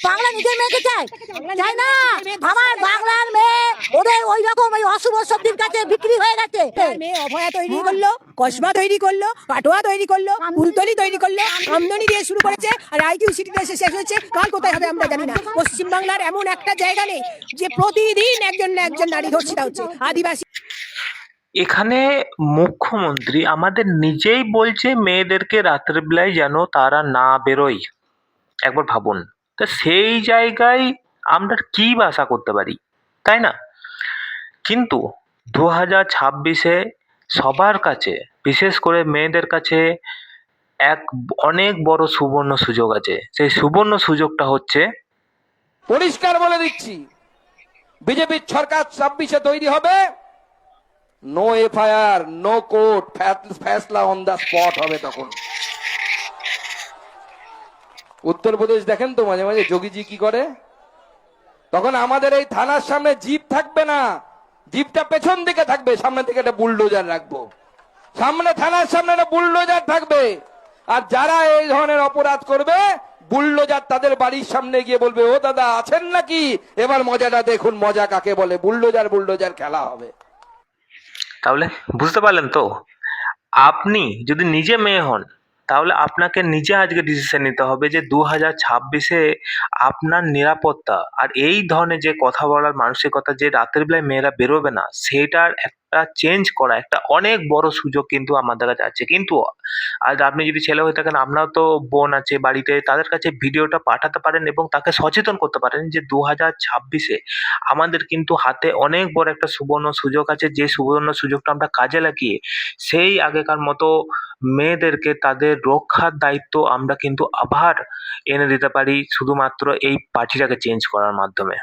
বাংলা নিজের মেয়েকে চায় চায় না। আমার বাংলার মেয়ে ওদের ওই রকম ওই অশুভ শক্তির কাছে বিক্রি হয়ে গেছে। মেয়ে অভয়া তৈরি করলো, কসমা তৈরি করলো, পাটোয়া তৈরি করলো, ফুলতলি তৈরি করলো, আমদানি দিয়ে শুরু করেছে, আর আইকিউ সিটিতে এসে শেষ হচ্ছে। কাল কোথায় হবে আমরা জানি না। পশ্চিমবাংলার এমন একটা জায়গা নেই যে প্রতিদিন একজন না একজন নারী ধর্ষিতা হচ্ছে। আদিবাসী এখানে মুখ্যমন্ত্রী আমাদের নিজেই বলছে মেয়েদেরকে রাতের বেলায় যেন তারা না বেরোয়। একবার ভাবুন, তা সেই জায়গায় আমরা কি বা আশা করতে পারি, তাই না? কিন্তু 2026-এ সবার কাছে, বিশেষ করে মেয়েদের কাছে এক অনেক বড় সুবর্ণ সুযোগ আছে। সেই সুবর্ণ সুযোগটা হচ্ছে পরিষ্কার বলে দিচ্ছি, বিজেপির সরকার 26-এ তৈরি হবে, নো এফআইআর, নো কোর্ট, ফ্যাসলা অন দা স্পট হবে। তখন উত্তরপ্রদেশ দেখেন তো মাঝে মাঝে যোগীজি কি করে, তখন আমাদের এই থানার সামনে জিপ থাকবে না, জিপটা পেছন দিকে থাকবে, সামনে থেকে একটা বুলডোজার রাখবো, সামনে থানার সামনে একটা বুলডোজার থাকবে, আর যারা এই ধরনের অপরাধ করবে বুলডোজার তাদের বাড়ির সামনে গিয়ে বলবে, ও দাদা আছেন নাকি, এবার মজাটা দেখুন, মজা কাকে বলে, বুলডোজার বুলডোজার খেলা হবে। তাহলে বুঝতে পারলেন তো, আপনি যদি নিজে মেয়ে হন তাহলে আপনাকে নিজে আজকে ডিসিশন নিতে হবে যে 2026-এ আপনার নিরাপত্তা আর এই ধরনের যে কথা বলার মানসিকতা, যে রাতের বেলায় মেয়েরা বেরোবে না, সেটার একটা চেঞ্জ করা একটা অনেক বড় সুযোগ কিন্তু আমাদের কাছে আছে। কিন্তু আজ আপনি যদি ছেলে হয়ে থাকেন, আপনার তো বোন আছে বাড়িতে, তাদের কাছে ভিডিওটা পাঠাতে পারেন এবং তাকে সচেতন করতে পারেন যে 2026-এ আমাদের কিন্তু হাতে অনেক বড় একটা সুবর্ণ সুযোগ আছে, যে সুবর্ণ সুযোগটা আমরা কাজে লাগিয়ে সেই আগেকার মতো মেয়েদেরকে তাদের রক্ষার দায়িত্ব আমরা কিন্তু আবার এনে দিতে পারি, শুধুমাত্র এই পার্টিটাকে চেঞ্জ করার মাধ্যমে।